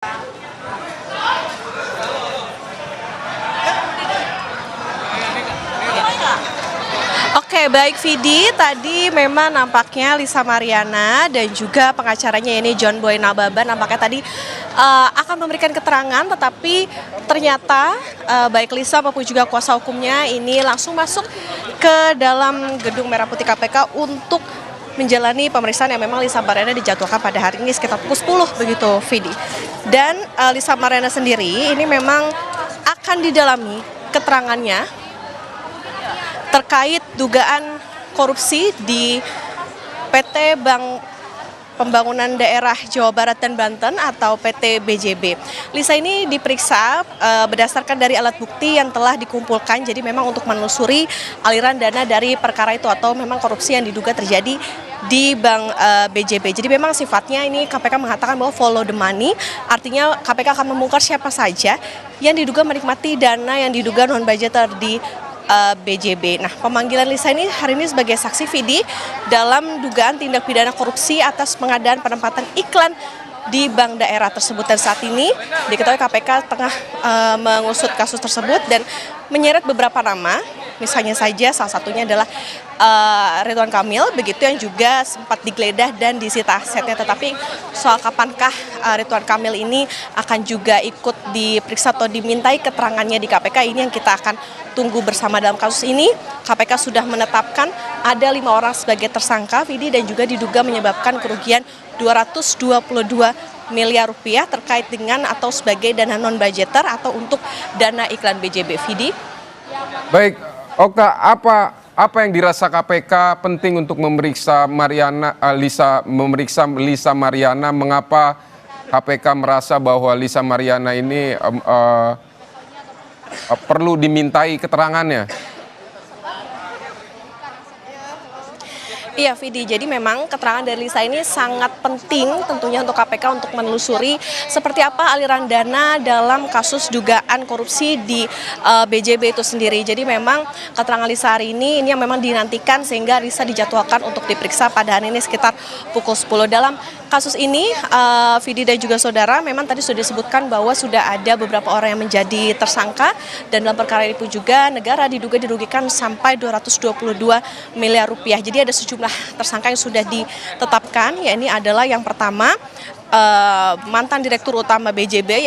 Oke, baik Vidi, tadi memang nampaknya Lisa Mariana dan juga pengacaranya ini John Boy Nababan nampaknya tadi akan memberikan keterangan, tetapi ternyata baik Lisa maupun juga kuasa hukumnya ini langsung masuk ke dalam gedung Merah Putih KPK untuk menjalani pemeriksaan yang memang Lisa Mariana dijadwalkan pada hari ini sekitar pukul 10 begitu Vidi. Dan Lisa Mariana sendiri ini memang akan didalami keterangannya terkait dugaan korupsi di PT Bank Pembangunan Daerah Jawa Barat dan Banten atau PT BJB. Lisa ini diperiksa berdasarkan dari alat bukti yang telah dikumpulkan, jadi memang untuk menelusuri aliran dana dari perkara itu atau memang korupsi yang diduga terjadi di Bank BJB. Jadi memang sifatnya ini KPK mengatakan bahwa follow the money, artinya KPK akan membongkar siapa saja yang diduga menikmati dana yang diduga non-budgeter di BJB. Nah, pemanggilan Lisa ini hari ini sebagai saksi Vidi dalam dugaan tindak pidana korupsi atas pengadaan penempatan iklan di bank daerah tersebut. Dan saat ini diketahui KPK tengah mengusut kasus tersebut dan menyeret beberapa nama, misalnya saja salah satunya adalah Ridwan Kamil, begitu yang juga sempat digeledah dan disita asetnya. Tetapi soal kapankah Ridwan Kamil ini akan juga ikut diperiksa atau dimintai keterangannya di KPK, ini yang kita akan tunggu bersama. Dalam kasus ini KPK sudah menetapkan ada 5 orang sebagai tersangka Vidi dan juga diduga menyebabkan kerugian 222 miliar rupiah terkait dengan atau sebagai dana non-budgeter atau untuk dana iklan BJB. Vidi. Baik, Oka, apa yang dirasa KPK penting untuk memeriksa Lisa Mariana? Mengapa KPK merasa bahwa Lisa Mariana ini perlu dimintai keterangannya? Iya Vidi, jadi memang keterangan dari Lisa ini sangat penting tentunya untuk KPK untuk menelusuri seperti apa aliran dana dalam kasus dugaan korupsi di BJB itu sendiri. Jadi memang keterangan Lisa hari ini yang memang dinantikan sehingga Lisa dijadwalkan untuk diperiksa pada hari ini sekitar pukul 10. Dalam kasus ini Vidi dan juga saudara memang tadi sudah disebutkan bahwa sudah ada beberapa orang yang menjadi tersangka dan dalam perkara ini pun juga negara diduga dirugikan sampai 222 miliar rupiah. Jadi ada sejumlah tersangka yang sudah ditetapkan, yakni adalah yang pertama mantan Direktur Utama BJB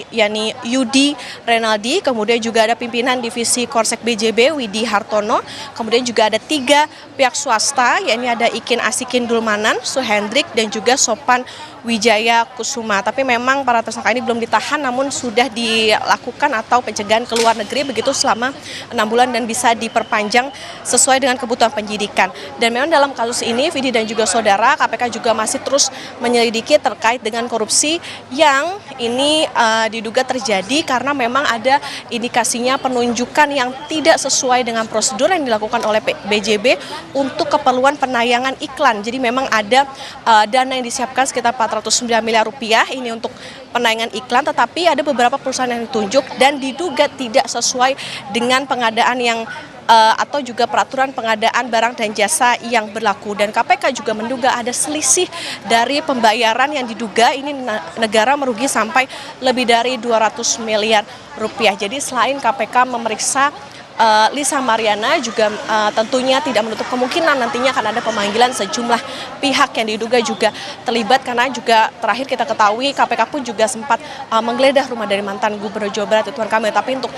yakni Yudi Renaldi, kemudian juga ada pimpinan Divisi Korsek BJB Widi Hartono, kemudian juga ada 3 pihak swasta, yakni ada Ikin Asikin Dulmanan, Suhendrik dan juga Sopan Wijaya Kusuma. Tapi memang para tersangka ini belum ditahan namun sudah dilakukan atau pencegahan ke luar negeri begitu selama 6 bulan dan bisa diperpanjang sesuai dengan kebutuhan penyidikan. Dan memang dalam kasus ini Vidi dan juga saudara, KPK juga masih terus menyelidiki terkait dengan korupsi yang ini diduga terjadi karena memang ada indikasinya penunjukan yang tidak sesuai dengan prosedur yang dilakukan oleh BJB untuk keperluan penayangan iklan. Jadi memang ada dana yang disiapkan sekitar 409 miliar rupiah ini untuk penayangan iklan, tetapi ada beberapa perusahaan yang ditunjuk dan diduga tidak sesuai dengan pengadaan yang atau juga peraturan pengadaan barang dan jasa yang berlaku. Dan KPK juga menduga ada selisih dari pembayaran yang diduga ini negara merugi sampai lebih dari 200 miliar rupiah. Jadi selain KPK memeriksa Lisa Mariana juga tentunya tidak menutup kemungkinan nantinya akan ada pemanggilan sejumlah pihak yang diduga juga terlibat, karena juga terakhir kita ketahui KPK pun juga sempat menggeledah rumah dari mantan Gubernur Jawa Barat Ridwan Kamil. Tapi untuk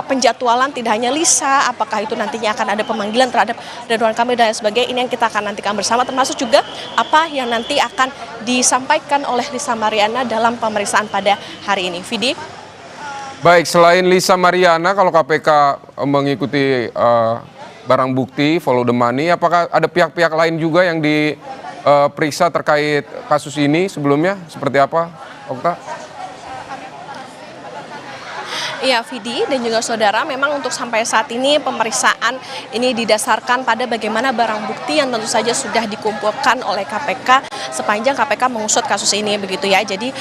penjadwalan tidak hanya Lisa, apakah itu nantinya akan ada pemanggilan terhadap Ridwan Kamil dan sebagainya, ini yang kita akan nantikan bersama, termasuk juga apa yang nanti akan disampaikan oleh Lisa Mariana dalam pemeriksaan pada hari ini. Vidi. Baik, selain Lisa Mariana, kalau KPK mengikuti barang bukti, follow the money, apakah ada pihak-pihak lain juga yang diperiksa terkait kasus ini sebelumnya? Seperti apa, Okta? Iya Vidi dan juga saudara, memang untuk sampai saat ini pemeriksaan ini didasarkan pada bagaimana barang bukti yang tentu saja sudah dikumpulkan oleh KPK sepanjang KPK mengusut kasus ini begitu ya. Jadi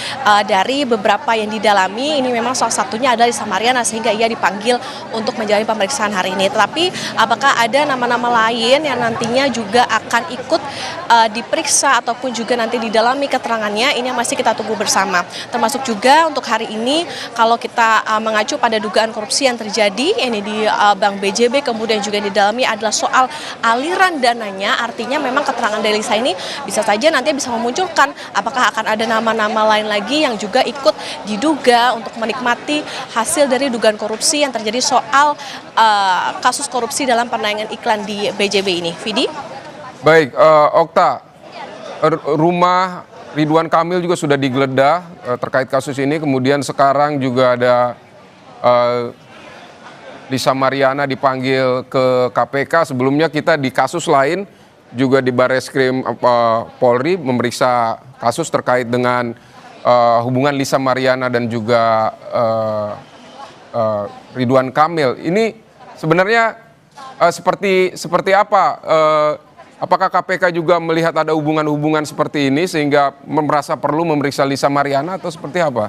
dari beberapa yang didalami ini memang salah satunya adalah Lisa Mariana sehingga ia dipanggil untuk menjalani pemeriksaan hari ini. Tetapi apakah ada nama-nama lain yang nantinya juga akan ikut diperiksa ataupun juga nanti didalami keterangannya, ini yang masih kita tunggu bersama. Termasuk juga untuk hari ini kalau kita mengacu pada dugaan korupsi yang terjadi ini di Bank BJB, kemudian juga yang didalami adalah soal aliran dananya. Artinya memang keterangan dari Lisa ini bisa saja nanti bisa memunculkan apakah akan ada nama-nama lain lagi yang juga ikut diduga untuk menikmati hasil dari dugaan korupsi yang terjadi soal kasus korupsi dalam penayangan iklan di BJB ini. Vidi? Baik, Okta, rumah Ridwan Kamil juga sudah digeledah terkait kasus ini, kemudian sekarang juga ada Lisa Mariana dipanggil ke KPK. Sebelumnya kita di kasus lain juga di Barreskrim Polri memeriksa kasus terkait dengan hubungan Lisa Mariana dan juga Ridwan Kamil. Ini sebenarnya seperti apa? Apakah KPK juga melihat ada hubungan-hubungan seperti ini sehingga merasa perlu memeriksa Lisa Mariana atau seperti apa?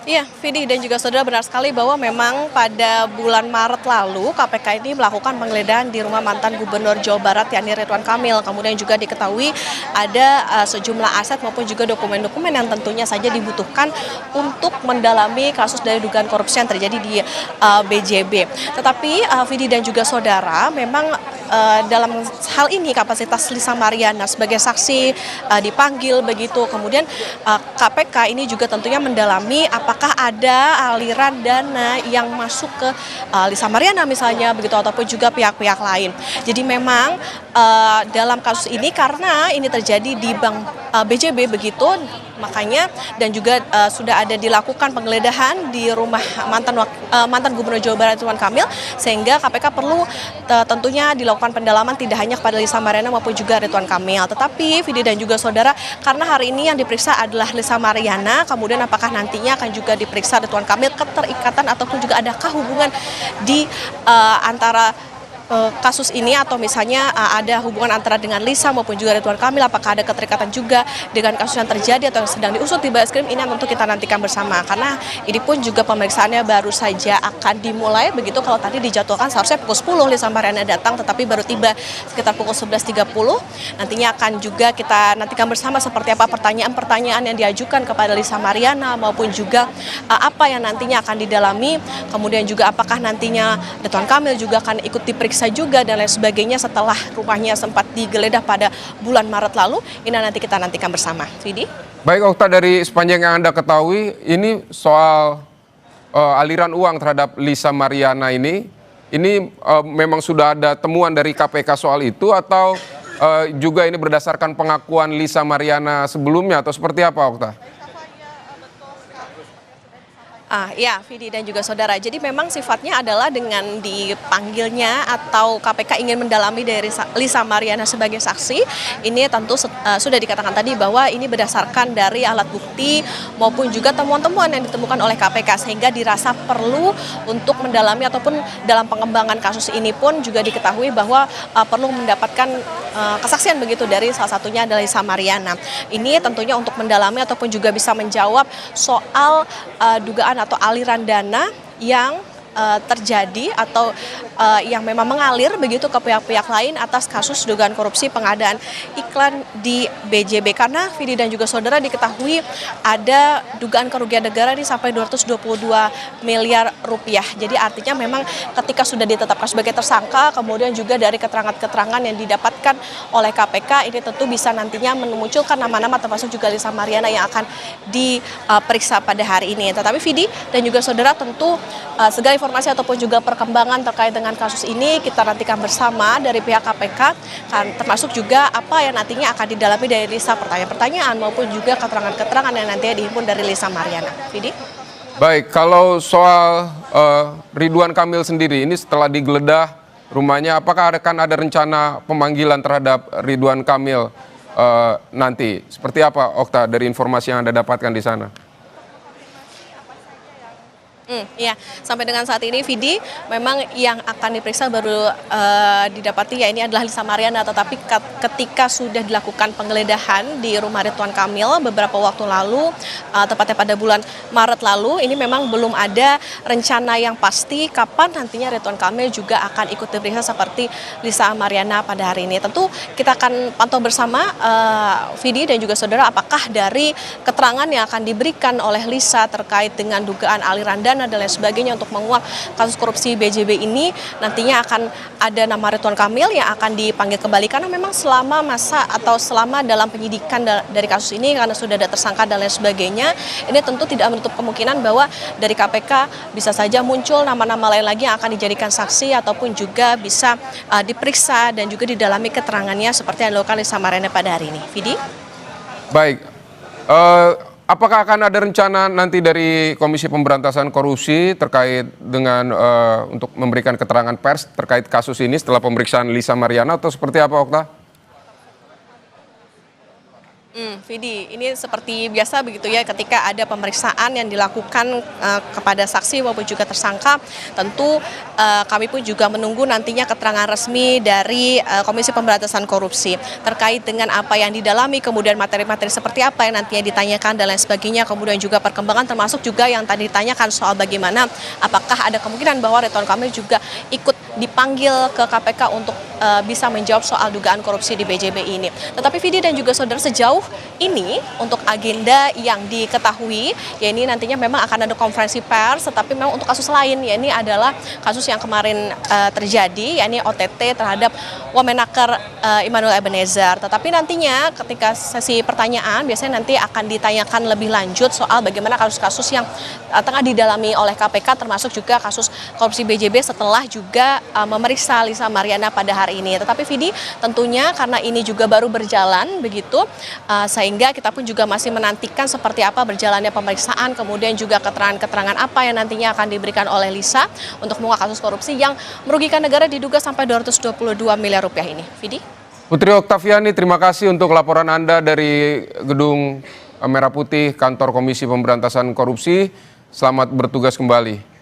Iya, Vidi dan juga saudara, benar sekali bahwa memang pada bulan Maret lalu KPK ini melakukan penggeledahan di rumah mantan Gubernur Jawa Barat yakni Ridwan Kamil. Kemudian juga diketahui ada sejumlah aset maupun juga dokumen-dokumen yang tentunya saja dibutuhkan untuk mendalami kasus dari dugaan korupsi yang terjadi di BJB. Tetapi Vidi dan juga saudara, memang dalam hal ini kapasitas Lisa Mariana sebagai saksi dipanggil begitu. Kemudian KPK ini juga tentunya mendalami apakah ada aliran dana yang masuk ke Lisa Mariana misalnya begitu ataupun juga pihak-pihak lain. Jadi memang dalam kasus ini karena ini terjadi di Bank BJB begitu, makanya dan juga sudah ada dilakukan penggeledahan di rumah mantan Gubernur Jawa Barat Ridwan Kamil, sehingga KPK perlu tentunya dilakukan pendalaman tidak hanya kepada Lisa Mariana maupun juga Ridwan Kamil. Tetapi Vidi dan juga saudara, karena hari ini yang diperiksa adalah Lisa Mariana, kemudian apakah nantinya akan juga diperiksa Ridwan Kamil, keterikatan ataupun juga adakah hubungan di antara kasus ini atau misalnya ada hubungan antara dengan Lisa maupun juga Ridwan Kamil, apakah ada keterikatan juga dengan kasus yang terjadi atau yang sedang diusut di Barreskrim, ini yang tentu kita nantikan bersama karena ini pun juga pemeriksaannya baru saja akan dimulai begitu. Kalau tadi dijadwalkan seharusnya pukul 10 Lisa Mariana datang, tetapi baru tiba sekitar pukul 11.30. Nantinya akan juga kita nantikan bersama seperti apa pertanyaan-pertanyaan yang diajukan kepada Lisa Mariana maupun juga apa yang nantinya akan didalami, kemudian juga apakah nantinya Ridwan Kamil juga akan ikut diperiksa juga dan lain sebagainya setelah rumahnya sempat digeledah pada bulan Maret lalu. Ini nanti kita nantikan bersama. Vidi? Baik, Okta, dari sepanjang yang Anda ketahui, ini soal aliran uang terhadap Lisa Mariana ini memang sudah ada temuan dari KPK soal itu atau juga ini berdasarkan pengakuan Lisa Mariana sebelumnya atau seperti apa, Okta? Ya, Vidi dan juga saudara. Jadi memang sifatnya adalah dengan dipanggilnya atau KPK ingin mendalami dari Lisa Mariana sebagai saksi. Ini tentu sudah dikatakan tadi bahwa ini berdasarkan dari alat bukti maupun juga temuan-temuan yang ditemukan oleh KPK sehingga dirasa perlu untuk mendalami ataupun dalam pengembangan kasus ini pun juga diketahui bahwa perlu mendapatkan kesaksian begitu dari salah satunya adalah Lisa Mariana. Ini tentunya untuk mendalami ataupun juga bisa menjawab soal dugaan atau aliran dana yang terjadi atau yang memang mengalir begitu ke pihak-pihak lain atas kasus dugaan korupsi pengadaan iklan di BJB. Karena Vidi dan juga saudara diketahui ada dugaan kerugian negara ini sampai 222 miliar rupiah. Jadi artinya memang ketika sudah ditetapkan sebagai tersangka, kemudian juga dari keterangan-keterangan yang didapatkan oleh KPK, ini tentu bisa nantinya memunculkan nama-nama termasuk juga Lisa Mariana yang akan diperiksa pada hari ini. Tetapi Vidi dan juga saudara, tentu segala informasi ataupun juga perkembangan terkait dengan kasus ini kita nantikan bersama dari pihak KPK, kan termasuk juga apa yang nantinya akan didalami dari Lisa, pertanyaan-pertanyaan maupun juga keterangan-keterangan yang nantinya dihimpun dari Lisa Mariana. Vidi? Baik, kalau soal Ridwan Kamil sendiri ini setelah digeledah rumahnya, apakah akan ada rencana pemanggilan terhadap Ridwan Kamil nanti? Seperti apa, Okta, dari informasi yang Anda dapatkan di sana? Iya, sampai dengan saat ini Vidi memang yang akan diperiksa baru didapati ya ini adalah Lisa Mariana, tetapi ketika sudah dilakukan penggeledahan di rumah Ridwan Kamil beberapa waktu lalu, tepatnya pada bulan Maret lalu, ini memang belum ada rencana yang pasti kapan nantinya Ridwan Kamil juga akan ikut diperiksa seperti Lisa Mariana pada hari ini. Tentu kita akan pantau bersama Vidi dan juga saudara apakah dari keterangan yang akan diberikan oleh Lisa terkait dengan dugaan aliran dana dan lain sebagainya untuk menguak kasus korupsi BJB ini, nantinya akan ada nama Ridwan Kamil yang akan dipanggil kembali karena memang selama masa atau selama dalam penyidikan dari kasus ini karena sudah ada tersangka dan lain sebagainya, ini tentu tidak menutup kemungkinan bahwa dari KPK bisa saja muncul nama-nama lain lagi yang akan dijadikan saksi ataupun juga bisa diperiksa dan juga didalami keterangannya seperti yang dilakukan Lisa Mariana pada hari ini. Vidi? Baik, apakah akan ada rencana nanti dari Komisi Pemberantasan Korupsi terkait dengan untuk memberikan keterangan pers terkait kasus ini setelah pemeriksaan Lisa Mariana atau seperti apa, Okta? Vidi, ini seperti biasa begitu ya ketika ada pemeriksaan yang dilakukan kepada saksi maupun juga tersangka, tentu kami pun juga menunggu nantinya keterangan resmi dari Komisi Pemberantasan Korupsi terkait dengan apa yang didalami, kemudian materi-materi seperti apa yang nantinya ditanyakan dan lain sebagainya, kemudian juga perkembangan termasuk juga yang tadi ditanyakan soal bagaimana apakah ada kemungkinan bahwa Ridwan Kamil juga ikut dipanggil ke KPK untuk bisa menjawab soal dugaan korupsi di BJB ini. Tetapi Vidi dan juga saudara, sejauh ini untuk agenda yang diketahui, ya ini nantinya memang akan ada konferensi pers, tetapi memang untuk kasus lain, ya ini adalah kasus yang kemarin terjadi, ya ini OTT terhadap Wamenaker Immanuel Ebenezer. Tetapi nantinya ketika sesi pertanyaan, biasanya nanti akan ditanyakan lebih lanjut soal bagaimana kasus-kasus yang tengah didalami oleh KPK, termasuk juga kasus korupsi BJB setelah juga memeriksa Lisa Mariana pada hari ini. Tetapi Vidi, tentunya karena ini juga baru berjalan begitu, sehingga kita pun juga masih menantikan seperti apa berjalannya pemeriksaan, kemudian juga keterangan-keterangan apa yang nantinya akan diberikan oleh Lisa untuk mengungkap kasus korupsi yang merugikan negara diduga sampai 222 miliar rupiah ini. Vidi? Putri Oktaviani, terima kasih untuk laporan Anda dari Gedung Merah Putih, Kantor Komisi Pemberantasan Korupsi. Selamat bertugas kembali.